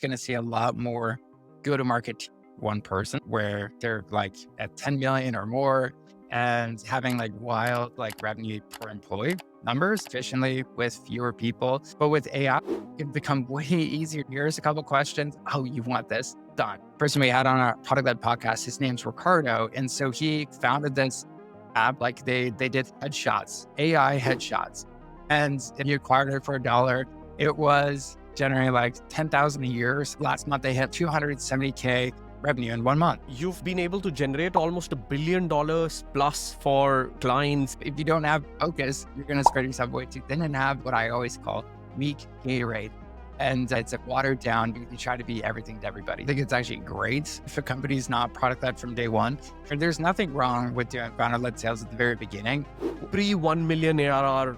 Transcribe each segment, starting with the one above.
going to see a lot more go-to-market one person where they're like at 10 million or more and having like wild like revenue per employee numbers efficiently with fewer people. But with AI, it can become way easier. Here's a couple questions. Oh, you want this? Done. Person we had on our ProductLed podcast, his name's Ricardo. And so he founded this app, like they did headshots, AI headshots. And if you acquired it for $1, it was generating like 10,000 a year. Last month, they had 270K revenue in 1 month. You've been able to generate almost $1 billion plus for clients. If you don't have focus, you're going to spread yourself way too thin and have what I always call weak Gatorade. And it's like watered down. You try to be everything to everybody. I think it's actually great if a company's not product-led from day one. And there's nothing wrong with doing founder-led sales at the very beginning. Pre-1 million ARR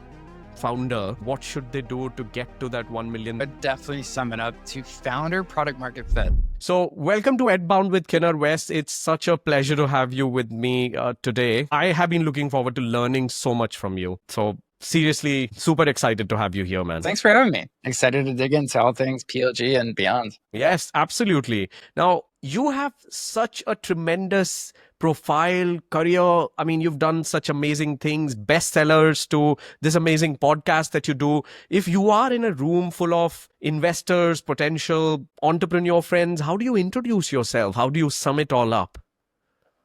founder, what should they do to get to that 1 million? But definitely sum it up to founder product market fit. So welcome to Edbound with Kinner West. It's such a pleasure to have you with me today. I have been looking forward to learning so much from you. So seriously, super excited to have you here, man. Thanks for having me. Excited to dig into all things PLG and beyond. Yes, absolutely. Now, you have such a tremendous profile, career. I mean, you've done such amazing things, bestsellers to this amazing podcast that you do. If you are in a room full of investors, potential entrepreneur friends, how do you introduce yourself? How do you sum it all up?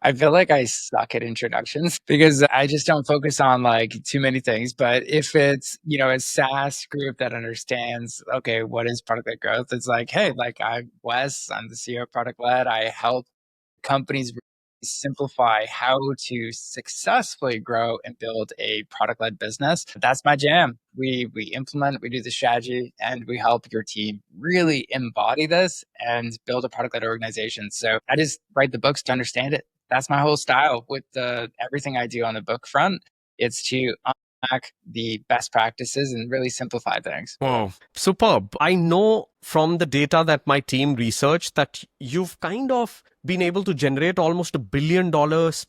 I feel like I suck at introductions because I just don't focus on like too many things. But if it's, a SaaS group that understands, okay, what is product-led growth? It's like, hey, like I'm Wes, I'm the CEO of ProductLed. I help companies simplify how to successfully grow and build a product-led business. That's my jam. We implement, we do the strategy, and we help your team really embody this and build a product-led organization. So I just write the books to understand it. That's my whole style with everything I do on the book front. It's to unpack the best practices and really simplify things. Wow, superb. I know from the data that my team researched that you've kind of been able to generate almost $1 billion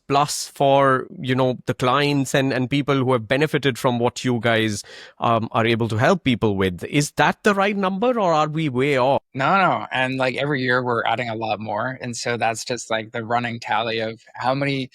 plus for, the clients and people who have benefited from what you guys are able to help people with. Is that the right number or are we way off? No. And like every year we're adding a lot more. And so that's just like the running tally of how many,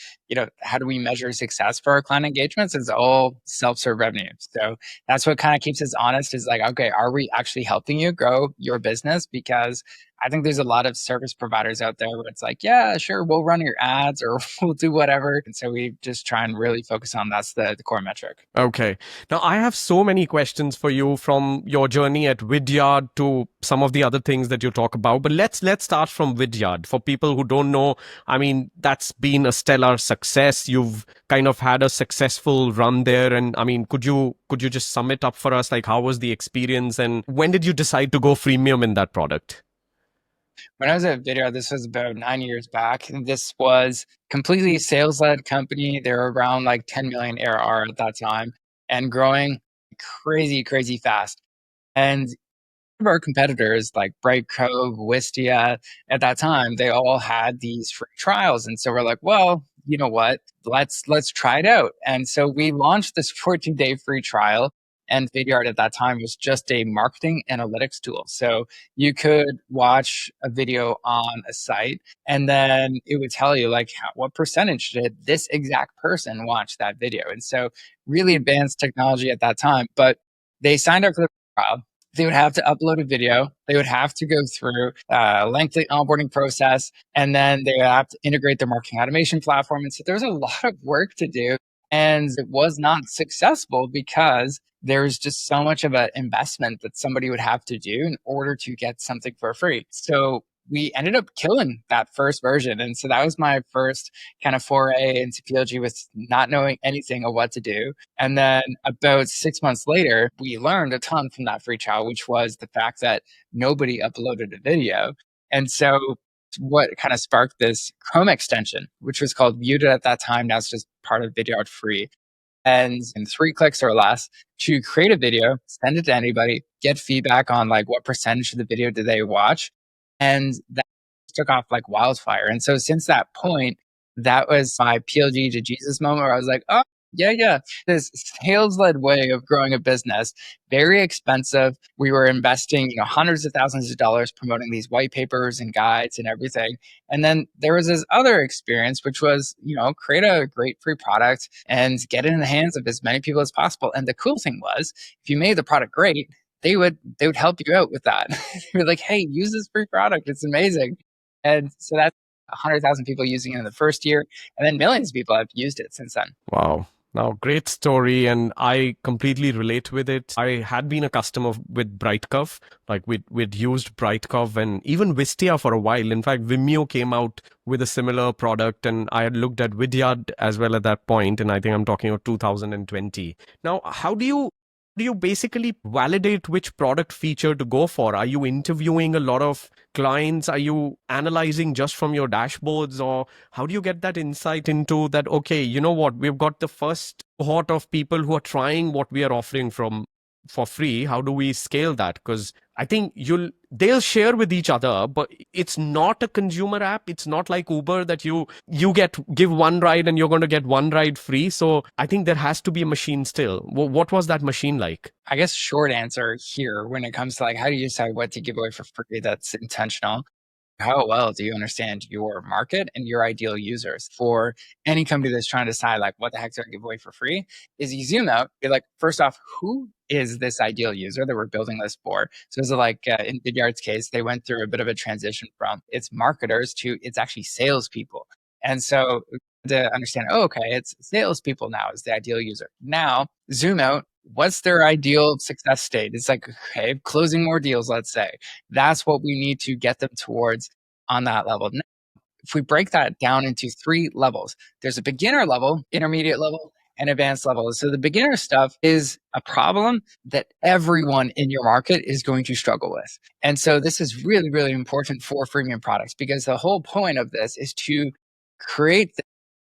how do we measure success for our client engagements? It's all self-serve revenue. So that's what kind of keeps us honest is like, okay, are we actually helping you grow your business? Because I think there's a lot of service providers out there where it's like, yeah, sure, we'll run your ads or we'll do whatever. And so we just try and really focus on that's the core metric. Okay. Now, I have so many questions for you from your journey at Vidyard to some of the other things that you talk about. But let's start from Vidyard. For people who don't know, I mean, that's been a stellar success. You've kind of had a successful run there. And I mean, could you just sum it up for us? Like, how was the experience and when did you decide to go freemium in that product? When I was at Vidyard, this was about 9 years back. And this was completely sales-led company. They were around like 10 million ARR at that time and growing crazy, crazy fast. And of our competitors like Brightcove, Wistia, at that time, they all had these free trials. And so we're like, well, you know what? Let's try it out. And so we launched this 14-day free trial. And Vidyard at that time was just a marketing analytics tool. So you could watch a video on a site and then it would tell you like what percentage did this exact person watch that video. And so really advanced technology at that time, but they signed up for the trial. They would have to upload a video. They would have to go through a lengthy onboarding process, and then they would have to integrate their marketing automation platform. And so there was a lot of work to do. And it was not successful because there's just so much of an investment that somebody would have to do in order to get something for free. So we ended up killing that first version. And so that was my first kind of foray into PLG with not knowing anything of what to do. And then about 6 months later, we learned a ton from that free trial, which was the fact that nobody uploaded a video. And so what kind of sparked this Chrome extension, which was called Viewed at that time. Now it's just part of Vidyard free. And in 3 clicks or less to create a video, send it to anybody, get feedback on like what percentage of the video did they watch. And that took off like wildfire. And so since that point, that was my PLG to Jesus moment where I was like, oh, Yeah, yeah. This sales-led way of growing a business, very expensive. We were investing, hundreds of thousands of dollars promoting these white papers and guides and everything. And then there was this other experience, which was, create a great free product and get it in the hands of as many people as possible. And the cool thing was, if you made the product great, they would help you out with that. They were like, "Hey, use this free product. It's amazing." And so that's 100,000 people using it in the first year, and then millions of people have used it since then. Wow. Now, great story, and I completely relate with it. I had been a customer with Brightcove, like we'd used Brightcove and even Wistia for a while. In fact, Vimeo came out with a similar product, and I had looked at Vidyard as well at that point, and I think I'm talking about 2020. Now, how do you basically validate which product feature to go for? Are you interviewing a lot of clients? Are you analyzing just from your dashboards? Or how do you get that insight into that? Okay, you know what? We've got the first cohort of people who are trying what we are offering from for free. How do we scale that? Because I think they'll share with each other, but it's not a consumer app. It's not like Uber that you give one ride and you're going to get one ride free. So I think there has to be a machine still. What was that machine like? I guess short answer here when it comes to like how do you decide what to give away for free that's intentional. How well do you understand your market and your ideal users? For any company that's trying to decide like what the heck do I give away for free, is you zoom out, be like, first off, who is this ideal user that we're building this for? So is it like in Vidyard's case, they went through a bit of a transition from it's marketers to it's actually salespeople. And so to understand, oh, okay, it's salespeople now is the ideal user. Now zoom out. What's their ideal success state? It's like, okay, closing more deals, let's say. That's what we need to get them towards on that level. Now, if we break that down into three levels, there's a beginner level, intermediate level, and advanced level. So the beginner stuff is a problem that everyone in your market is going to struggle with. And so this is really, really important for freemium products because the whole point of this is to create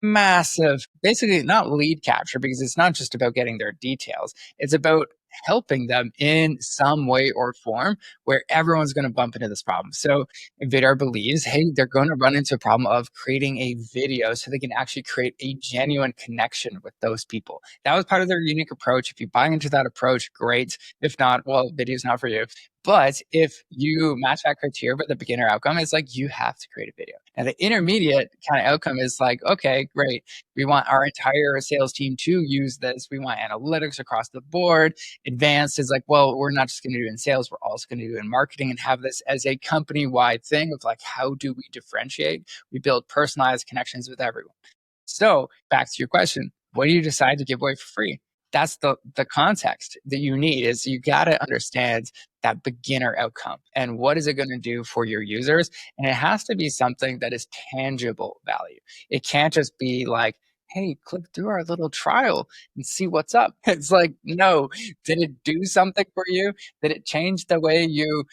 massive, basically not lead capture because it's not just about getting their details. It's about helping them in some way or form where everyone's going to bump into this problem. So Vidar believes, hey, they're going to run into a problem of creating a video so they can actually create a genuine connection with those people. That was part of their unique approach. If you buy into that approach, great. If not, well, video's not for you. But if you match that criteria, but the beginner outcome is like you have to create a video. And the intermediate kind of outcome is like, okay, great. We want our entire sales team to use this. We want analytics across the board. Advanced is like, well, we're not just going to do it in sales, we're also going to do it in marketing and have this as a company-wide thing of like, how do we differentiate? We build personalized connections with everyone. So back to your question, what do you decide to give away for free? That's the context that you need is you got to understand that beginner outcome and what is it going to do for your users. And it has to be something that is tangible value. It can't just be like, hey, click through our little trial and see what's up. It's like, no, did it do something for you? Did it change the way you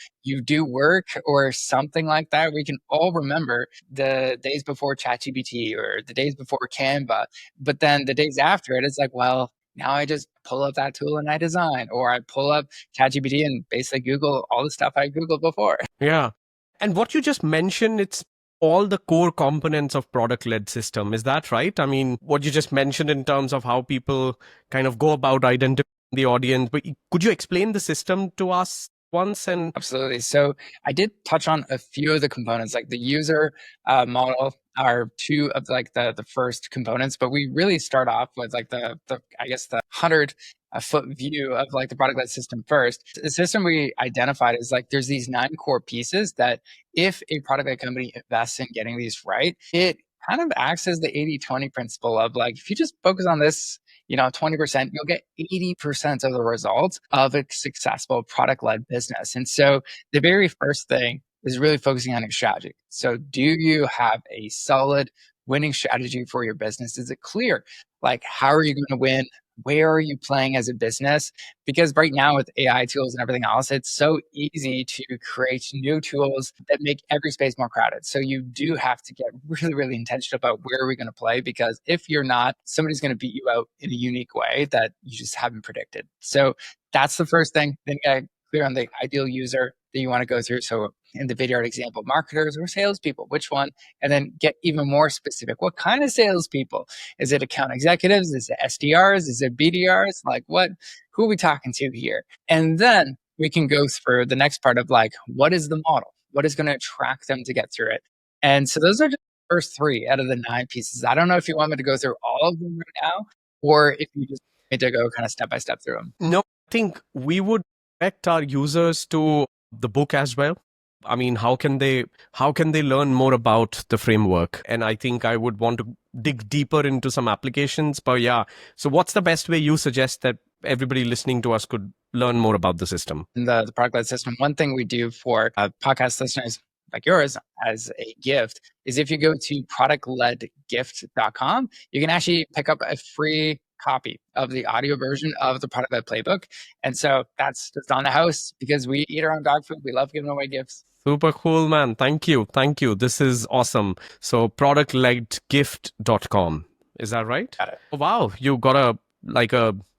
do work or something like that? We can all remember the days before ChatGPT or the days before Canva, but then the days after it, it's like, well, now I just pull up that tool and I design, or I pull up ChatGPT and basically Google all the stuff I Googled before. Yeah. And what you just mentioned, it's all the core components of product-led system. Is that right? I mean, what you just mentioned in terms of how people kind of go about identifying the audience, but could you explain the system to us once? And Absolutely. So I did touch on a few of the components, like the user model are two of like the first components, but we really start off with like the I guess the 100 foot view of like the product led system first. The system we identified is like there's these 9 core pieces that if a product led company invests in getting these right, it kind of acts as the 80/20 principle of like if you just focus on this 20%, you'll get 80% of the results of a successful product led business. And so the very first thing is really focusing on your strategy. So do you have a solid winning strategy for your business? Is it clear? Like, how are you going to win? Where are you playing as a business? Because right now with AI tools and everything else, it's so easy to create new tools that make every space more crowded. So you do have to get really, really intentional about where are we going to play? Because if you're not, somebody's going to beat you out in a unique way that you just haven't predicted. So that's the first thing. Then get clear on the ideal user that you want to go through. So in the Vidyard example, marketers or salespeople, which one? And then get even more specific. What kind of salespeople? Is it account executives? Is it SDRs? Is it BDRs? Like who are we talking to here? And then we can go through the next part of like, what is the model? What is going to attract them to get through it? And so those are just the first 3 out of the 9 pieces. I don't know if you want me to go through all of them right now, or if you just want me to go kind of step by step through them. No, I think we would direct our users to the book as well. I mean, how can they learn more about the framework? And I think I would want to dig deeper into some applications. But yeah, so what's the best way you suggest that everybody listening to us could learn more about the system? In the product-led system, one thing we do for podcast listeners like yours as a gift is if you go to productledgift.com, you can actually pick up a free copy of the audio version of the product-led playbook. And so that's just on the house because we eat our own dog food. We love giving away gifts. Super cool, man. Thank you. This is awesome. So productledgift.com. Is that right? Got it. Oh, wow. You got a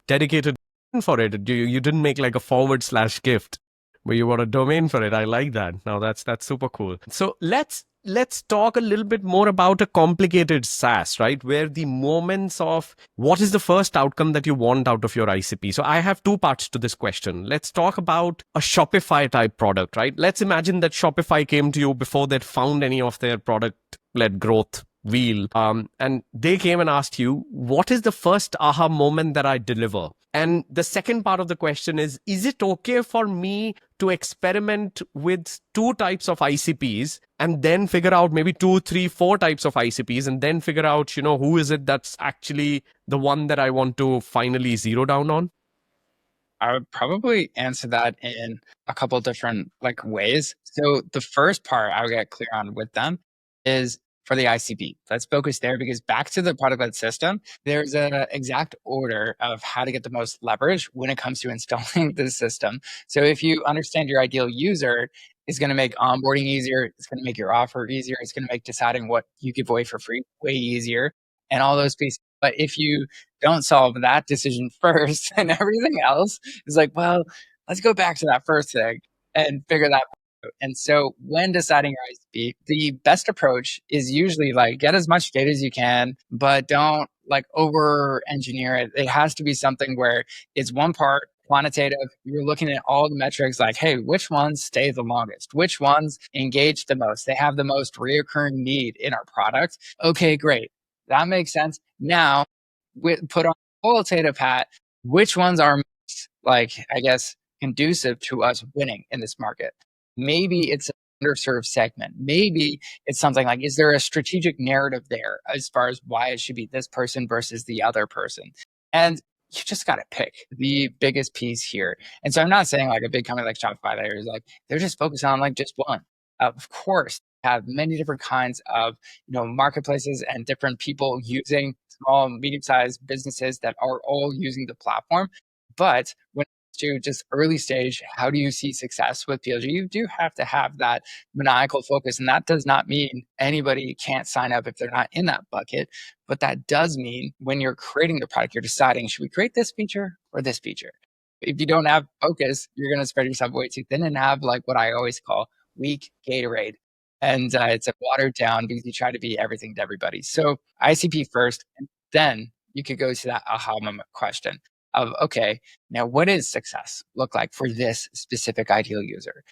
dedicated for it. You didn't make like a /gift, but you got a domain for it. I like that. Now that's super cool. So let's talk a little bit more about a complicated SaaS, right? Where the moments of what is the first outcome that you want out of your ICP. So I have 2 parts to this question. Let's talk about a Shopify type product, right? Let's imagine that Shopify came to you before they'd found any of their product-led growth wheel. And they came and asked you, what is the first aha moment that I deliver? And the second part of the question is it okay for me to experiment with 2 types of ICPs and then figure out maybe 2, 3, 4 types of ICPs and then figure out, who is it that's actually the one that I want to finally zero down on? I would probably answer that in a couple different ways. So the first part I would get clear on with them is for the ICP. Let's focus there because back to the product-led system, there's an exact order of how to get the most leverage when it comes to installing the system. So if you understand your ideal user, it's going to make onboarding easier. It's going to make your offer easier. It's going to make deciding what you give away for free way easier and all those pieces. But if you don't solve that decision first, and everything else is like, well, let's go back to that first thing and figure that out. And so when deciding your ICP, the best approach is usually get as much data as you can, but don't over engineer it. It has to be something where it's one part quantitative. You're looking at all the metrics hey, which ones stay the longest? Which ones engage the most? They have the most reoccurring need in our product. Okay, great. That makes sense. Now, put on a qualitative hat, which ones are most, I guess, conducive to us winning in this market? Maybe it's an underserved segment. Maybe it's something is there a strategic narrative there as far as why it should be this person versus the other person? And you just got to pick the biggest piece here. And so I'm not saying a big company like Shopify that is they're just focused on just one. Of course, have many different kinds of marketplaces and different people using small, medium-sized businesses that are all using the platform. But when to just early stage, how do you see success with PLG? You do have to have that maniacal focus. And that does not mean anybody can't sign up if they're not in that bucket. But that does mean when you're creating the product, you're deciding, should we create this feature or this feature? If you don't have focus, you're going to spread yourself way too thin and have what I always call weak Gatorade. And it's watered down because you try to be everything to everybody. So ICP first, and then you could go to that aha moment question of, okay, now what does success look like for this specific ideal user?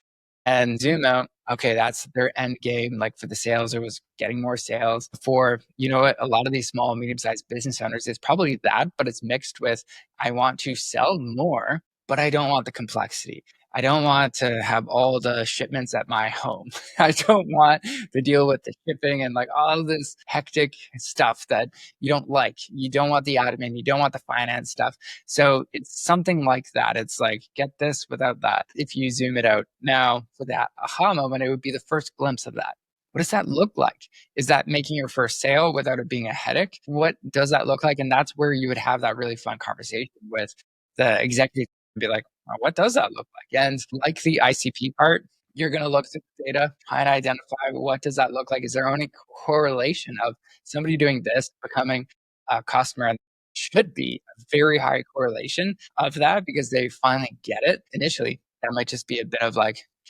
And zoom out, okay, that's their end game. For the sales, it was getting more sales. For, what, a lot of these small, medium-sized business owners, it's probably that, but it's mixed with, I want to sell more, but I don't want the complexity. I don't want to have all the shipments at my home. I don't want to deal with the shipping and all of this hectic stuff that you don't like. You don't want the admin. You don't want the finance stuff. So it's something like that. It's get this without that. If you zoom it out now for that aha moment, it would be the first glimpse of that. What does that look like? Is that making your first sale without it being a headache? What does that look like? And that's where you would have that really fun conversation with the executive and be like, what does that look like? And like the ICP part, you're going to look at the data, try and identify what does that look like? Is there any correlation of somebody doing this becoming a customer? And should be a very high correlation of that because they finally get it. Initially, that might just be a bit of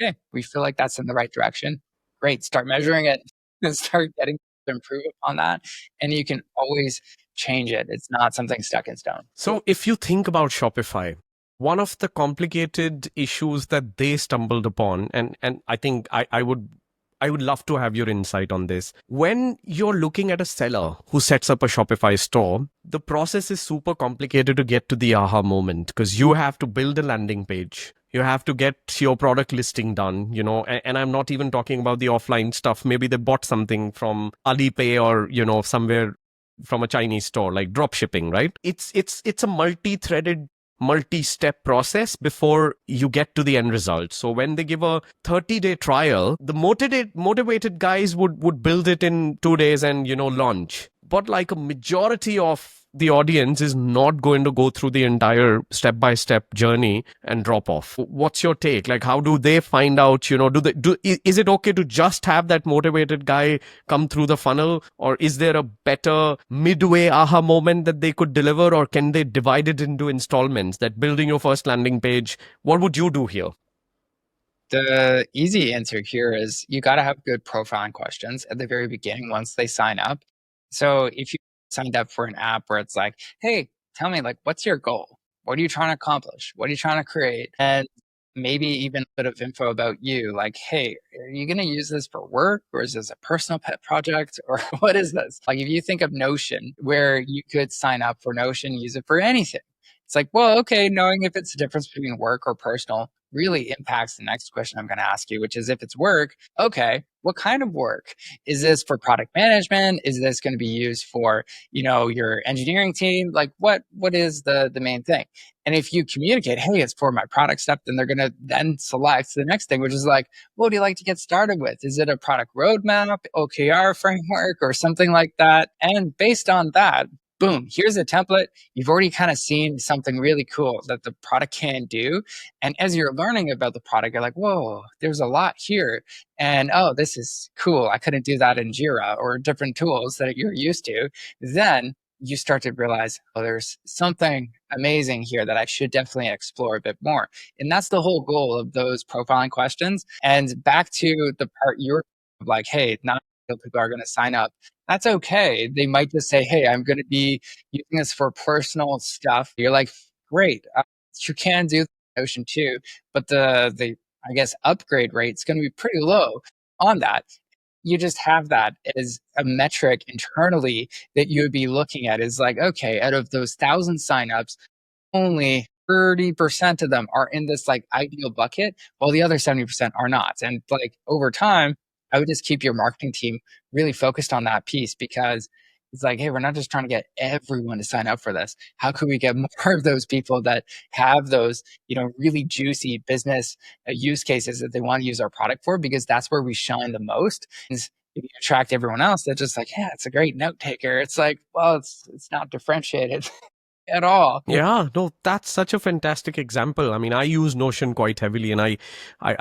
okay, we feel like that's in the right direction. Great, start measuring it and start getting to improve upon that. And you can always change it. It's not something stuck in stone. So if you think about Shopify, one of the complicated issues that they stumbled upon, and I think I would love to have your insight on this. When you're looking at a seller who sets up a Shopify store, the process is super complicated to get to the aha moment because you have to build a landing page. You have to get your product listing done, and I'm not even talking about the offline stuff. Maybe they bought something from Alipay or, somewhere from a Chinese store, like drop shipping, right? It's a multi-threaded, multi-step process before you get to the end result. So when they give a 30-day trial, the motivated guys would build it in 2 days and launch. But like a majority of the audience is not going to go through the entire step-by-step journey and drop off. What's your take? Like, how do they find out, is it okay to just have that motivated guy come through the funnel, or is there a better midway aha moment that they could deliver, or can they divide it into installments, that building your first landing page? What would you do here? The easy answer here is you got to have good profiling questions at the very beginning once they sign up. So if you signed up for an app where it's like, hey, tell me, like, what's your goal? What are you trying to accomplish? What are you trying to create? And maybe even a bit of info about you, like, hey, are you going to use this for work, or is this a personal pet project, or what is this? Like, if you think of Notion, where you could sign up for Notion, use it for anything. It's like, well, okay, knowing if it's the difference between work or personal really impacts the next question I'm going to ask you, which is, if it's work, okay, what kind of work? Is this for product management? Is this going to be used for, your engineering team? Like, what is the main thing? And if you communicate, hey, it's for my product stuff, then they're going to then select the next thing, which is like, what do you like to get started with? Is it a product roadmap, OKR framework, or something like that? And based on that, boom, here's a template. You've already kind of seen something really cool that the product can do. And as you're learning about the product, you're like, whoa, there's a lot here. And oh, this is cool. I couldn't do that in Jira or different tools that you're used to. Then you start to realize, oh, there's something amazing here that I should definitely explore a bit more. And that's the whole goal of those profiling questions. And back to the part you're like, hey, not people are going to sign up. That's okay. They might just say, hey, I'm going to be using this for personal stuff. You're like, great. You can do Notion too, but the I guess upgrade rate is going to be pretty low on that. You just have that as a metric internally that you would be looking at, is like, okay, out of those 1,000 signups, only 30% of them are in this like ideal bucket, while the other 70% are not. And like over time, I would just keep your marketing team really focused on that piece, because it's like, hey, we're not just trying to get everyone to sign up for this. How could we get more of those people that have those, really juicy business use cases that they want to use our product for? Because that's where we shine the most. And if you attract everyone else, they're just like, yeah, it's a great note taker. It's like, well, it's not differentiated at all. Yeah, no, that's such a fantastic example. I mean, I use Notion quite heavily, and I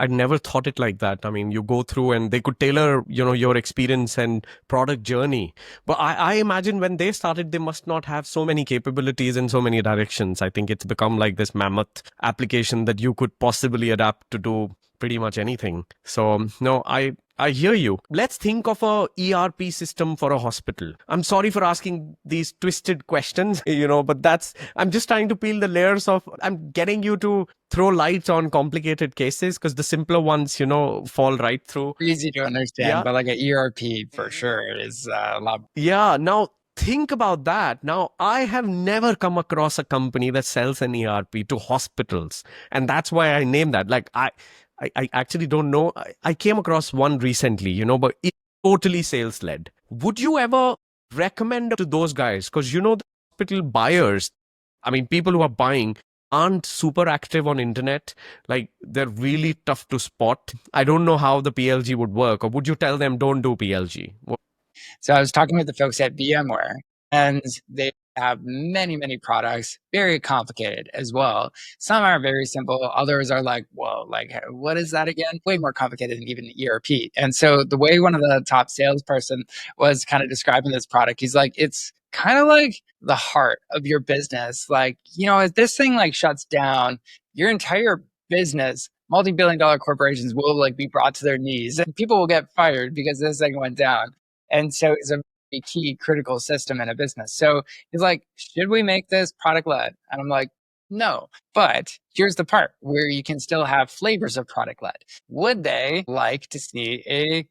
never thought it like that. I mean, you go through and they could tailor, your experience and product journey. But I imagine when they started, they must not have so many capabilities in so many directions. I think it's become like this mammoth application that you could possibly adapt to do pretty much anything. So no, I hear you. Let's think of a ERP system for a hospital. I'm sorry for asking these twisted questions, but I'm just trying to peel the layers of, I'm getting you to throw light on complicated cases, because the simpler ones, fall right through. Easy to understand, Yeah. but like a ERP for sure is a lot. Yeah. Now, think about that. Now, I have never come across a company that sells an ERP to hospitals. And that's why I named that. Like, I actually don't know. I came across one recently, but it's totally sales led. Would you ever recommend to those guys? Because, the hospital buyers, I mean, people who are buying aren't super active on internet. Like, they're really tough to spot. I don't know how the PLG would work. Or would you tell them don't do PLG? So I was talking with the folks at VMware, and they have many, many products, very complicated as well. Some are very simple. Others are like, whoa, like, what is that again? Way more complicated than even ERP. And so the way one of the top salesperson was kind of describing this product, he's like, it's kind of like the heart of your business. Like, if this thing like shuts down, your entire business multi-billion dollar corporations will like be brought to their knees and people will get fired because this thing went down. And so it's a very key critical system in a business. So he's like, should we make this product led? And I'm like, no. But here's the part where you can still have flavors of product led. Would they like to see a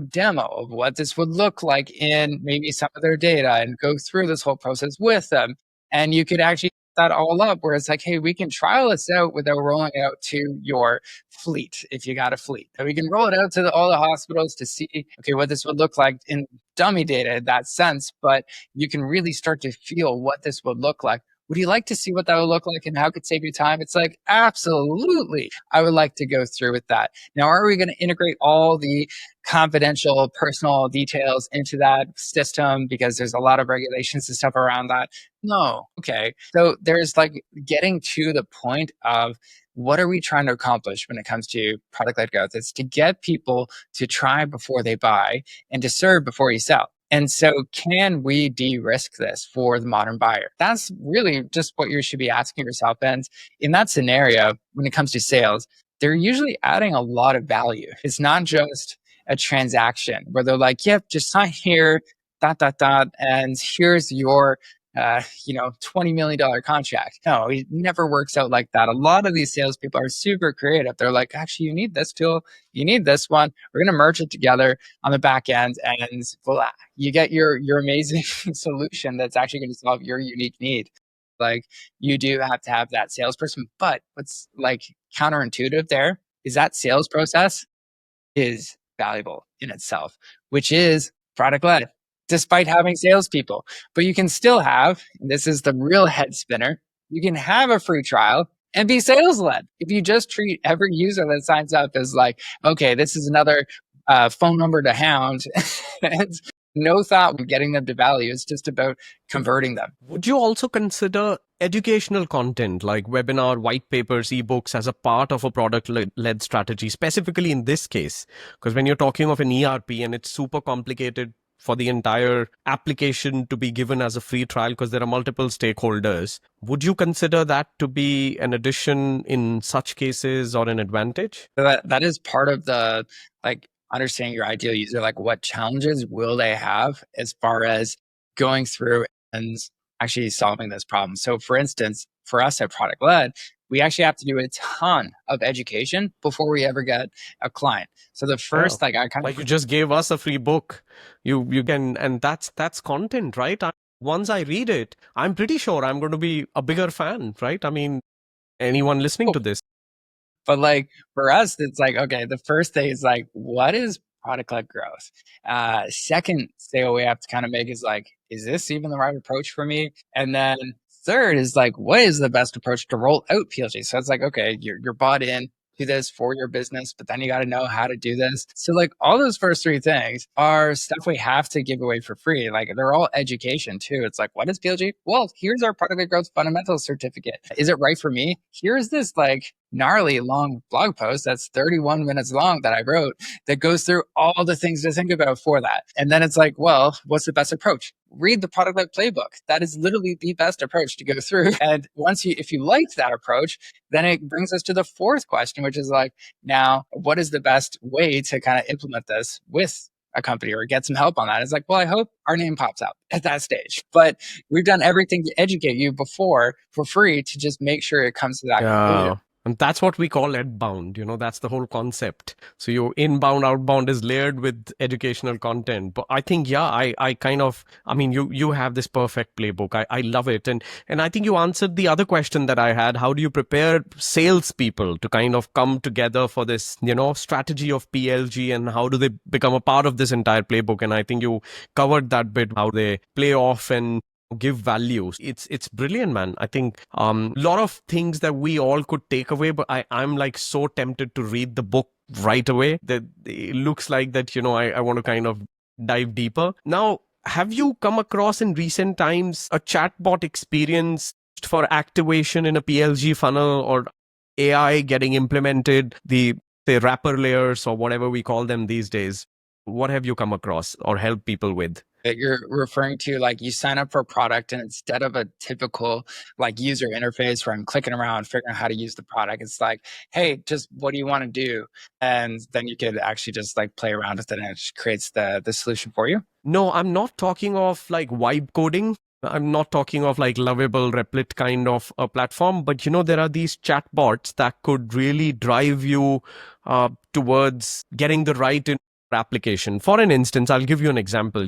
demo of what this would look like in maybe some of their data and go through this whole process with them? And you could actually set that all up where it's like, hey, we can trial this out without rolling it out to your fleet if you got a fleet. And we can roll it out to all the hospitals to see, okay, what this would look like in dummy data in that sense. But you can really start to feel what this would look like. Would you like to see what that would look like and how it could save you time? It's like, absolutely. I would like to go through with that. Now, are we going to integrate all the confidential personal details into that system because there's a lot of regulations and stuff around that? No. Okay. So there's like getting to the point of what are we trying to accomplish when it comes to product-led growth? It's to get people to try before they buy and to serve before you sell. And so can we de-risk this for the modern buyer? That's really just what you should be asking yourself. And in that scenario, when it comes to sales, they're usually adding a lot of value. It's not just a transaction where they're like, yep, just sign here, and here's your $20 million contract. No, it never works out like that. A lot of these salespeople are super creative. They're like, actually, you need this tool, you need this one. We're going to merge it together on the back end, and voila, you get your amazing solution that's actually going to solve your unique need. Like you do have to have that salesperson, but what's like counterintuitive there is that sales process is valuable in itself, which is product led, despite having salespeople. But you can still have, and this is the real head spinner, you can have a free trial and be sales led. If you just treat every user that signs up as like, okay, this is another phone number to hound, and no thought when getting them to value. It's just about converting them. Would you also consider educational content like webinar, white papers, ebooks as a part of a product-led strategy, specifically in this case? Because when you're talking of an ERP and it's super complicated for the entire application to be given as a free trial because there are multiple stakeholders, would you consider that to be an addition in such cases or an advantage? So that is part of the like understanding your ideal user, like what challenges will they have as far as going through and actually solving this problem. So for instance, for us at Product Led, we actually have to do a ton of education before we ever get a client. So the first, like you just gave us a free book, you can, and that's content, right? Once I read it, I'm pretty sure I'm going to be a bigger fan, right? I mean, anyone listening to this. But like for us, it's like, okay, the first thing is like, what is product-led growth? Second sale we have to kind of make is like, is this even the right approach for me? And then third is like, what is the best approach to roll out PLG? So it's like, okay, you're bought in to this for your business, but then you got to know how to do this. So like all those first three things are stuff we have to give away for free. Like they're all education too. It's like, what is PLG? Well, here's our product growth fundamentals certificate. Is it right for me? Here's this like gnarly long blog post that's 31 minutes long that I wrote that goes through all the things to think about for that. And then it's like, well, what's the best approach? Read the product-led playbook. That is literally the best approach to go through. And if you liked that approach, then it brings us to the fourth question, which is like, now, what is the best way to kind of implement this with a company or get some help on that? It's like, well, I hope our name pops out at that stage. But we've done everything to educate you before for free to just make sure it comes to that conclusion. And that's what we call Edbound. That's the whole concept. So your inbound, outbound is layered with educational content. But I think, I kind of, I mean, you have this perfect playbook. I love it. And I think you answered the other question that I had. How do you prepare salespeople to kind of come together for this, strategy of PLG, and how do they become a part of this entire playbook? And I think you covered that bit, how they play off and give values. It's brilliant, man. I think a lot of things that we all could take away, but I'm like so tempted to read the book right away that it looks like that, I want to kind of dive deeper. Now, have you come across in recent times a chatbot experience for activation in a PLG funnel, or AI getting implemented, the wrapper layers or whatever we call them these days? What have you come across or helped people with? that you're referring to, like you sign up for a product and instead of a typical like user interface where I'm clicking around figuring out how to use the product, it's like, hey, just what do you want to do? And then you could actually just like play around with it and it just creates the solution for you. No, I'm not talking of like vibe coding. I'm not talking of like lovable Replit kind of a platform, but there are these chatbots that could really drive you towards getting the right application. For an instance, I'll give you an example.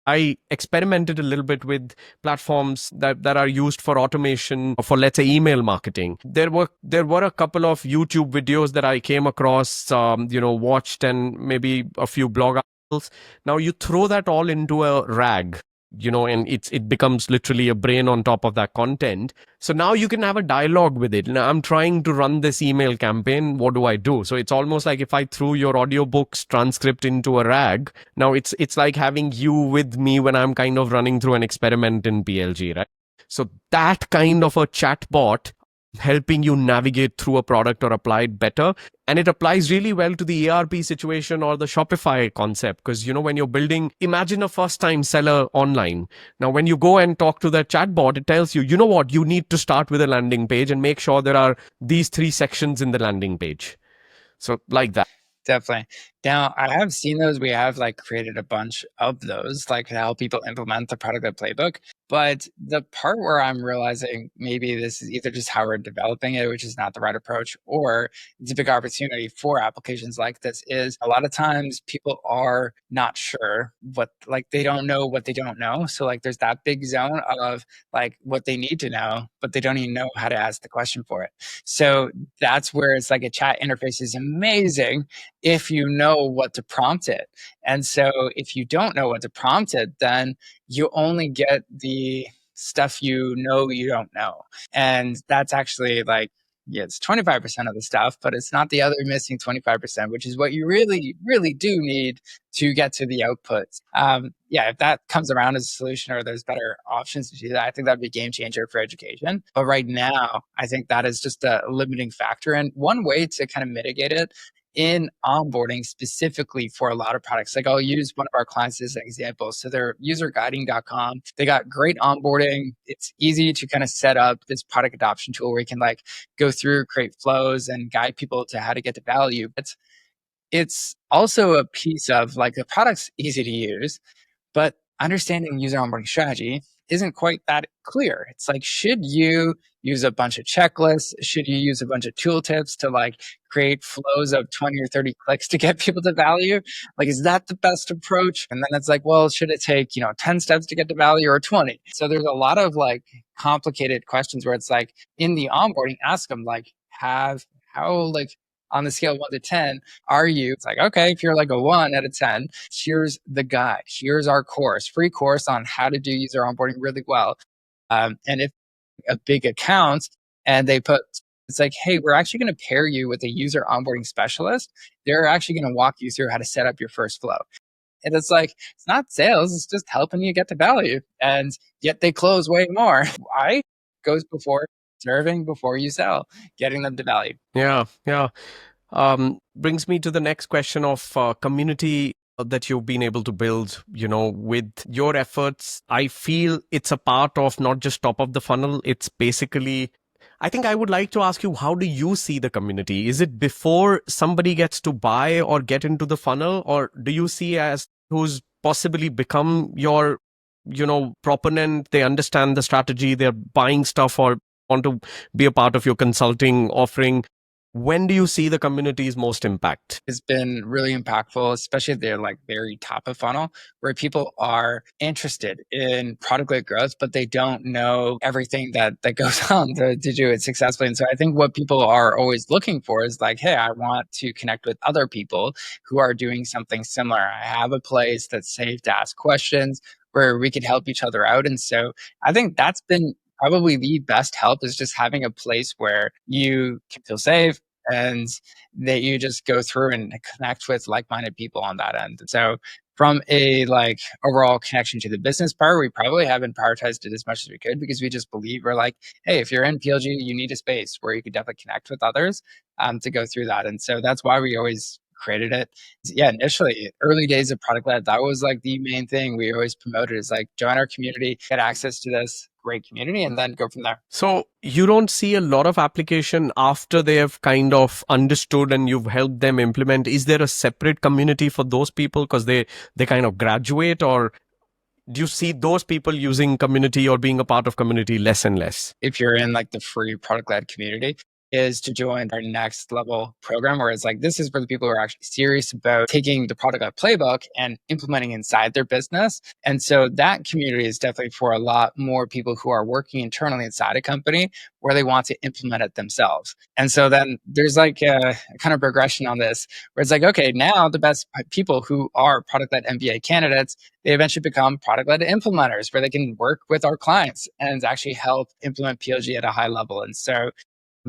I experimented a little bit with platforms that are used for automation for, let's say, email marketing. There were a couple of YouTube videos that I came across, watched, and maybe a few blog articles. Now you throw that all into a RAG, and it becomes literally a brain on top of that content. So now you can have a dialogue with it. Now I'm trying to run this email campaign. What do I do? So it's almost like if I threw your audiobooks transcript into a RAG, now it's like having you with me when I'm kind of running through an experiment in PLG, right? So that kind of a chatbot helping you navigate through a product or apply it better. And it applies really well to the ERP situation or the Shopify concept. Because, when you're building, imagine a first time seller online. Now, when you go and talk to that chatbot, it tells you, you know what, you need to start with a landing page and make sure there are these 3 sections in the landing page. So like that. Definitely. Now, I have seen those. We have like created a bunch of those, like to help people implement the ProductLed playbook. But the part where I'm realizing maybe this is either just how we're developing it, which is not the right approach, or it's a big opportunity for applications like this is a lot of times people are not sure what, like they don't know what they don't know. So like there's that big zone of like what they need to know, but they don't even know how to ask the question for it. So that's where it's like a chat interface is amazing if you know what to prompt it. And so if you don't know what to prompt it, then you only get the stuff you don't know. And that's actually like, yeah, it's 25% of the stuff, but it's not the other missing 25%, which is what you really, really do need to get to the outputs. Yeah, if that comes around as a solution or there's better options to do that, I think that'd be a game changer for education. But right now, I think that is just a limiting factor. And one way to kind of mitigate it in onboarding specifically for a lot of products. Like I'll use one of our clients as an example. So they're userguiding.com. They got great onboarding. It's easy to kind of set up this product adoption tool where you can like go through, create flows and guide people to how to get to value. But it's also a piece of like the product's easy to use, but understanding user onboarding strategy isn't quite that clear. It's like, should you use a bunch of checklists? Should you use a bunch of tooltips to like create flows of 20 or 30 clicks to get people to value? Like, is that the best approach? And then it's like, well, should it take, 10 steps to get to value or 20? So there's a lot of like complicated questions where it's like in the onboarding, ask them like, how like on the scale of 1 to 10, are you? It's like, okay, if you're like a 1 out of 10, here's the guide. Here's our course, free course on how to do user onboarding really well. And if a big account and they put, it's like, hey, we're actually going to pair you with a user onboarding specialist. They're actually going to walk you through how to set up your first flow. And it's like, it's not sales, it's just helping you get to value. And yet they close way more. Why? Goes before serving, before you sell, getting them to value. Yeah, yeah. Brings me to the next question of community that you've been able to build, with your efforts. I feel it's a part of not just top of the funnel. It's basically, I think I would like to ask you, how do you see the community? Is it before somebody gets to buy or get into the funnel, or do you see as who's possibly become your, proponent? They understand the strategy, they're buying stuff or want to be a part of your consulting offering. When do you see the community's most impact? It's been really impactful, especially at the like very top of funnel, where people are interested in product-led growth, but they don't know everything that goes on to do it successfully. And so I think what people are always looking for is like, hey, I want to connect with other people who are doing something similar. I have a place that's safe to ask questions where we could help each other out. And so I think that's been probably the best help, is just having a place where you can feel safe and that you just go through and connect with like-minded people on that end. So from a like overall connection to the business part, we probably haven't prioritized it as much as we could because we just believe we're like, hey, if you're in PLG, you need a space where you could definitely connect with others to go through that. And so that's why we always created it. Yeah, initially, early days of product led, that was like the main thing we always promoted is like join our community, get access to this great community, and then go from there. So you don't see a lot of application after they have kind of understood and you've helped them implement. Is there a separate community for those people because they kind of graduate, or do you see those people using community or being a part of community less and less? If you're in like the free product led community, is to join our next level program where it's like this is for the people who are actually serious about taking the product led playbook and implementing inside their business. And so that community is definitely for a lot more people who are working internally inside a company where they want to implement it themselves. And so then there's like a kind of progression on this where it's like, okay, now the best people who are product led MBA candidates, they eventually become product led implementers where they can work with our clients and actually help implement PLG at a high level. And so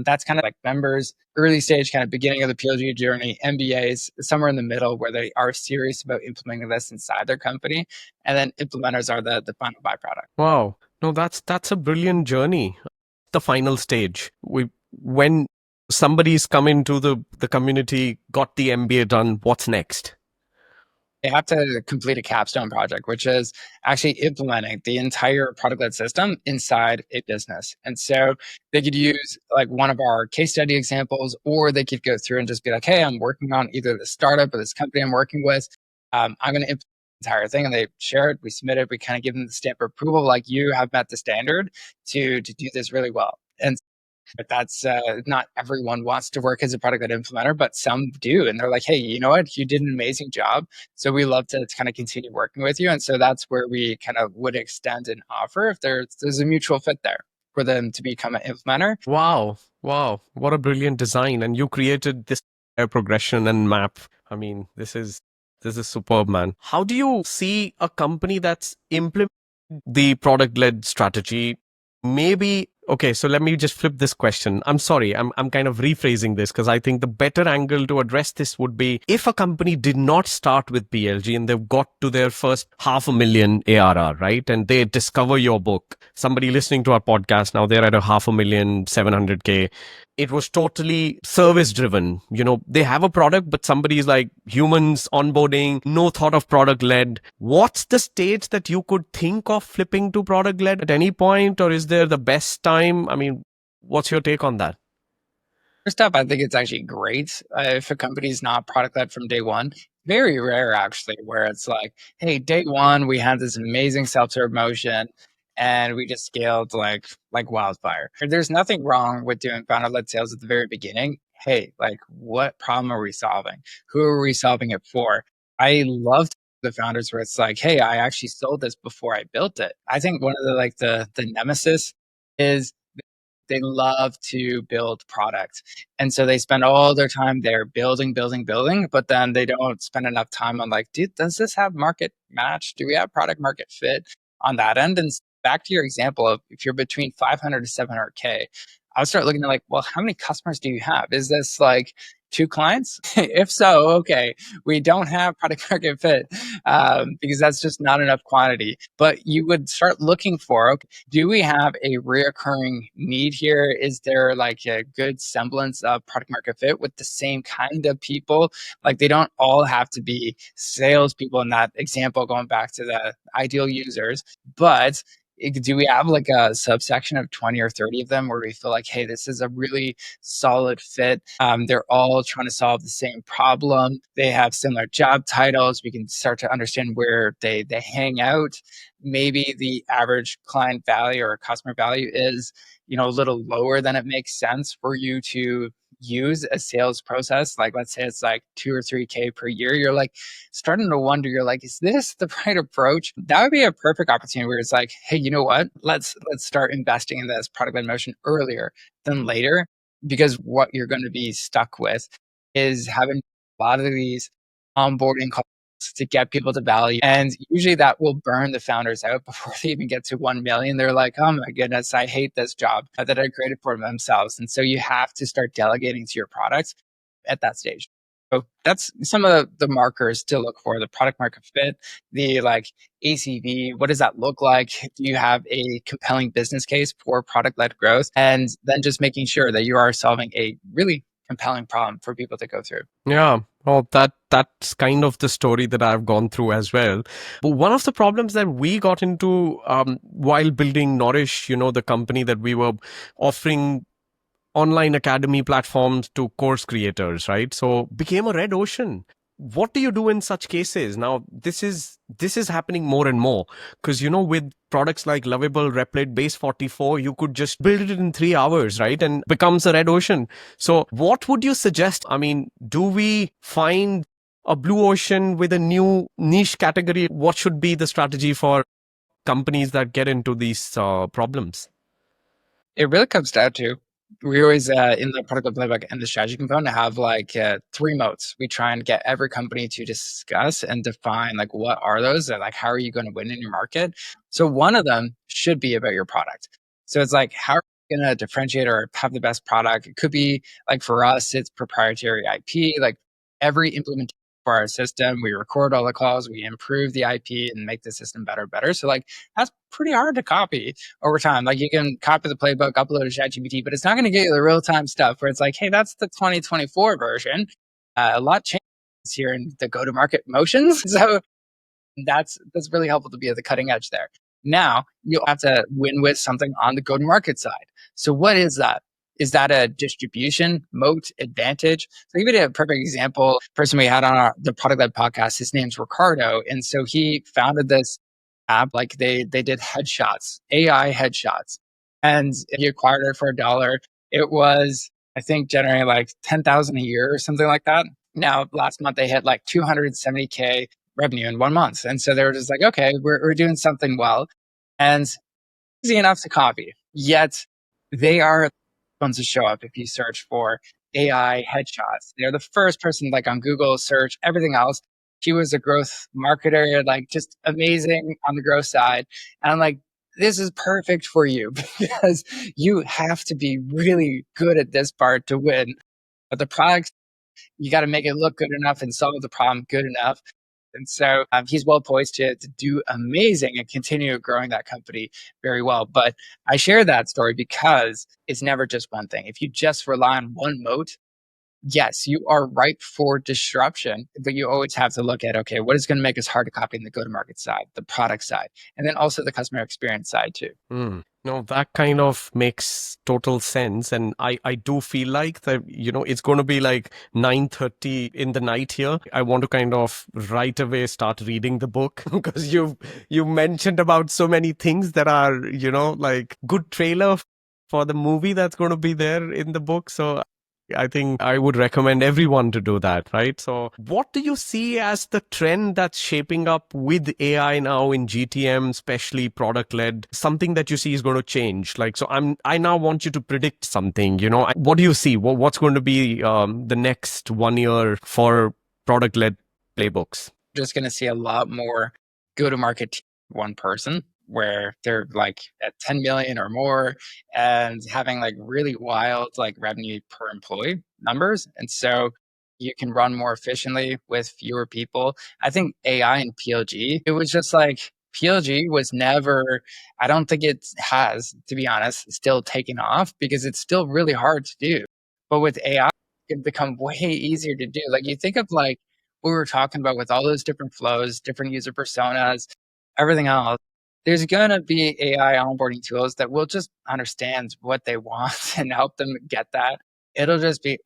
that's kind of like members, early stage, kind of beginning of the PLG journey, MBAs, somewhere in the middle where they are serious about implementing this inside their company. And then implementers are the final byproduct. Wow. No, that's a brilliant journey. The final stage. When somebody's come into the community, got the MBA done, what's next? They have to complete a capstone project, which is actually implementing the entire product led system inside a business. And so they could use like one of our case study examples, or they could go through and just be like, hey, I'm working on either the startup or this company I'm working with. I'm going to implement the entire thing. And they share it, we submit it, we kind of give them the stamp of approval, like you have met the standard to do this really well. And but that's not everyone wants to work as a product led implementer, but some do. And they're like, hey, you know what? You did an amazing job. So we love to kind of continue working with you. And so that's where we kind of would extend an offer if there's a mutual fit there for them to become an implementer. Wow. Wow. What a brilliant design. And you created this progression and map. I mean, this is superb, man. How do you see a company that's implementing the product led strategy? Maybe, okay, so let me just flip this question. I'm sorry, I'm kind of rephrasing this because I think the better angle to address this would be if a company did not start with PLG and they've got to their first 500,000 ARR, right? And they discover your book. Somebody listening to our podcast now, they're at a 500,000, 700K. It was totally service driven. You know, they have a product, but somebody's like humans onboarding, no thought of product led. What's the stage that you could think of flipping to product led at any point? Or is there the best time? I mean, what's your take on that? First up, I think it's actually great if a company's not product led from day one. Very rare, actually, where it's like, hey, day one, we had this amazing self serve motion and we just scaled like wildfire. There's nothing wrong with doing founder led sales at the very beginning. Hey, like, what problem are we solving? Who are we solving it for? I love the founders where it's like, hey, I actually sold this before I built it. I think one of the nemesis is they love to build product. And so they spend all their time there building, building, building, but then they don't spend enough time on like, dude, does this have market match? Do we have product market fit on that end? And back to your example of if you're between 500 to 700K, I would start looking at like, well, how many customers do you have? Is this like 2 clients? If so, okay, we don't have product market fit because that's just not enough quantity. But you would start looking for, okay, do we have a reoccurring need here? Is there like a good semblance of product market fit with the same kind of people? Like they don't all have to be salespeople in that example, going back to the ideal users, but do we have like a subsection of 20 or 30 of them where we feel like, hey, this is a really solid fit? They're all trying to solve the same problem. They have similar job titles. We can start to understand where they hang out. Maybe the average client value or customer value is, a little lower than it makes sense for you to use a sales process. Like let's say it's like 2 or 3K per year. You're like starting to wonder, you're like, is this the right approach? That would be a perfect opportunity where it's like, hey, you know what? Let's start investing in this product led motion earlier than later, because what you're going to be stuck with is having a lot of these onboarding calls to get people to value. And usually that will burn the founders out before they even get to 1 million. They're like, oh my goodness, I hate this job that I created for themselves. And so you have to start delegating to your products at that stage. So that's some of the markers to look for: the product market fit, the like ACV. What does that look like? Do you have a compelling business case for product led growth? And then just making sure that you are solving a really compelling problem for people to go through. Yeah. Oh, that's kind of the story that I've gone through as well. But one of the problems that we got into while building Nourish, the company that we were offering online academy platforms to course creators, right? So became a red ocean. What do you do in such cases? Now, this is happening more and more because with products like Lovable, Replit, Base 44, you could just build it in 3 hours, right? And becomes a red ocean. So what would you suggest? I mean, do we find a blue ocean with a new niche category? What should be the strategy for companies that get into these problems? It really comes down to we always in the product playbook and the strategy component have like three modes. We try and get every company to discuss and define like what are those and like how are you going to win in your market. So one of them should be about your product. So it's like how are you going to differentiate or have the best product? It could be like for us, it's proprietary IP. Like every implementation for our system, we record all the calls, we improve the IP and make the system better, better. So like that's pretty hard to copy over time. Like you can copy the playbook, upload it to ChatGPT, but it's not going to get you the real time stuff where it's like, hey, that's the 2024 version. A lot changes here in the go to market motions. So that's really helpful to be at the cutting edge there. Now you'll have to win with something on the go to market side. So what is that? Is that a distribution moat advantage? So give you a perfect example. Person we had on the ProductLed podcast, his name's Ricardo, and so he founded this app. Like they did headshots, AI headshots, and he acquired it for $1. It was I think generating like 10,000 a year or something like that. Now last month they hit like 270K revenue in 1 month. And so they were just like, okay, we're doing something well. And easy enough to copy. Yet they are ones to show up if you search for AI headshots. They're the first person like on Google search, everything else. She was a growth marketer, like just amazing on the growth side. And I'm like, this is perfect for you because you have to be really good at this part to win. But the product, you got to make it look good enough and solve the problem good enough. And so he's well poised to do amazing and continue growing that company very well. But I share that story because it's never just one thing. If you just rely on one moat, yes, you are ripe for disruption, but you always have to look at, okay, what is going to make us hard to copy in the go to market side, the product side, and then also the customer experience side too. No, that kind of makes total sense. And I do feel like that, it's going to be like 9:30 in the night here. I want to kind of right away start reading the book because you mentioned about so many things that are, like good trailer for the movie that's going to be there in the book. So I think I would recommend everyone to do that, right? So what do you see as the trend that's shaping up with AI now in GTM, especially product led, something that you see is going to change? Like, so I now want you to predict something, what do you see? What's going to be the next 1 year for product led playbooks? Just going to see a lot more go to market one person where they're like at 10 million or more and having like really wild like revenue per employee numbers. And so you can run more efficiently with fewer people. I think AI and PLG, it was just like PLG was never, I don't think it has, to be honest, still taken off because it's still really hard to do. But with AI, it can become way easier to do. Like you think of like what we were talking about with all those different flows, different user personas, everything else, there's going to be AI onboarding tools that will just understand what they want and help them get that. It'll just be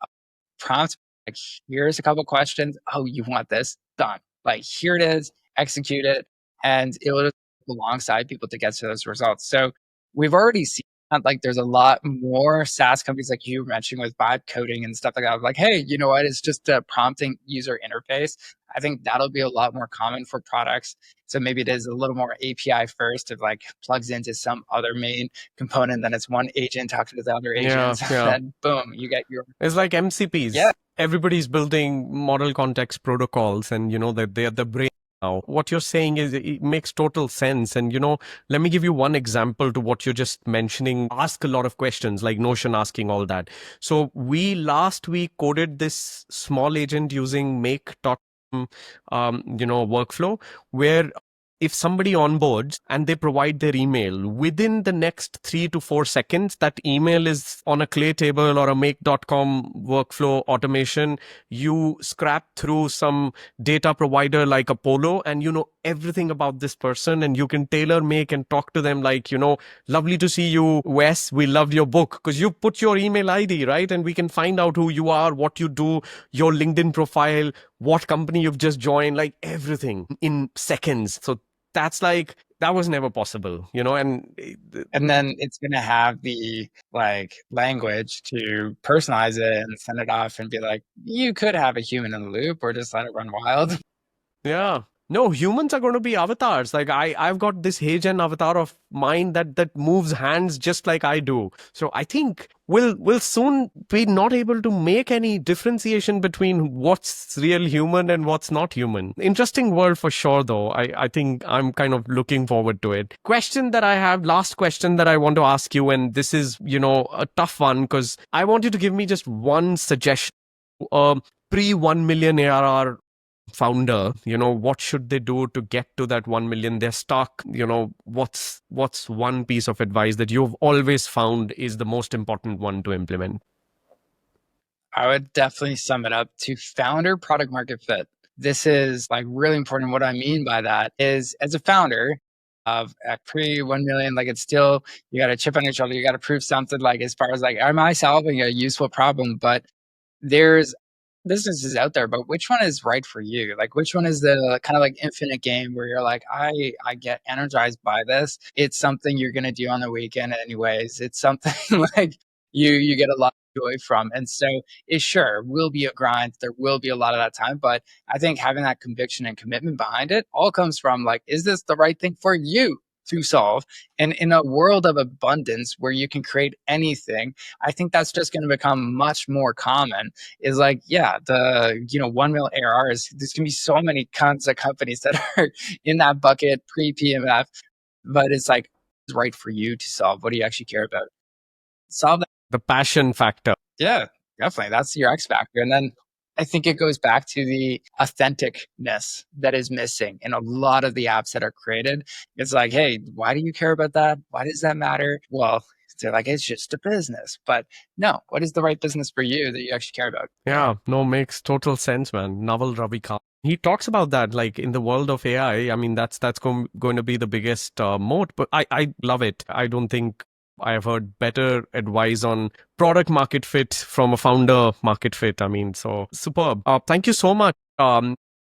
prompts like, here's a couple questions. Oh, you want this? Done. Like, here it is, execute it. And it will just alongside people to get to those results. So we've already seen that, like, there's a lot more SaaS companies like you mentioned with vibe coding and stuff like that. Like, hey, you know what? It's just a prompting user interface. I think that'll be a lot more common for products. So maybe it is a little more API first, of like plugs into some other main component, then it's one agent talking to the other Yeah, agents, and yeah. then boom, you get your It's like yeah. MCPs. Everybody's building model context protocols and that they're the brain now. What you're saying is it makes total sense. And let me give you one example to what you're just mentioning. Ask a lot of questions like Notion asking all that. So we last week coded this small agent using make.com workflow where if somebody onboards and they provide their email, within the next 3 to 4 seconds, that email is on a Clay table or a make.com workflow automation. You scrap through some data provider like Apollo, and you know everything about this person, and you can tailor make and talk to them like, lovely to see you, Wes. We loved your book, because you put your email ID, right? And we can find out who you are, what you do, your LinkedIn profile, what company you've just joined, like everything in seconds. So that was never possible, And then it's going to have the like language to personalize it and send it off and be like, you could have a human in the loop or just let it run wild. Yeah. No, humans are going to be avatars. Like I've got this Heijen avatar of mine that moves hands just like I do. So I think we'll soon be not able to make any differentiation between what's real human and what's not human. Interesting world for sure, though. I think I'm kind of looking forward to it. Last question that I want to ask you, and this is, a tough one, because I want you to give me just one suggestion. Pre 1 million ARR founder, what should they do to get to that 1 million? They're stuck. What's one piece of advice that you've always found is the most important one to implement? I would definitely sum it up to founder product market fit. This is like really important. What I mean by that is, as a founder of at pre 1 million, like it's still, you got a chip on your shoulder, you got to prove something, like as far as like, am I solving a useful problem? But there's businesses out there, but which one is right for you? Like which one is the kind of like infinite game where you're like, I get energized by this. It's something you're gonna do on the weekend anyways. It's something like you get a lot of joy from. And so it sure will be a grind. There will be a lot of that time. But I think having that conviction and commitment behind it all comes from like, is this the right thing for you to solve? And in a world of abundance where you can create anything, I think that's just going to become much more common. Is like, yeah, the 1 mil ARR is, there's going to be so many kinds of companies that are in that bucket pre PMF, but it's like, it's right for you to solve. What do you actually care about? Solve that. The passion factor. Yeah, definitely. That's your X factor. And then I think it goes back to the authenticness that is missing in a lot of the apps that are created. It's like, hey, why do you care about that? Why does that matter? Well, they're like, it's just a business. But no, what is the right business for you that you actually care about? Yeah, no, makes total sense, man. Naval Ravikant. He talks about that, like in the world of AI. I mean, that's going to be the biggest moat. But I love it. I don't think I have heard better advice on product market fit from a founder market fit. I mean, so superb. Thank you so much,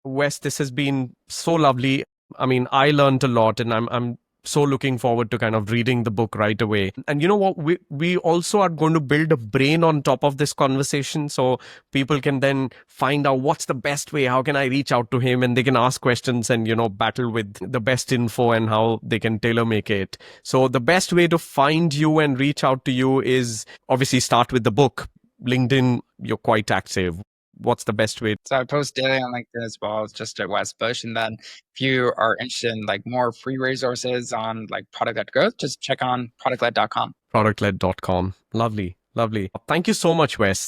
Wes. This has been so lovely. I mean, I learned a lot, and I'm so looking forward to kind of reading the book right away. And you know what? We also are going to build a brain on top of this conversation, so people can then find out what's the best way. How can I reach out to him? And they can ask questions and, battle with the best info and how they can tailor make it. So the best way to find you and reach out to you is obviously start with the book. LinkedIn, you're quite active. What's the best way? So I post daily on LinkedIn as well, just at West Bush. And then if you are interested in like more free resources on like product-led growth, just check on productled.com. Productled.com. Lovely. Lovely. Thank you so much, Wes.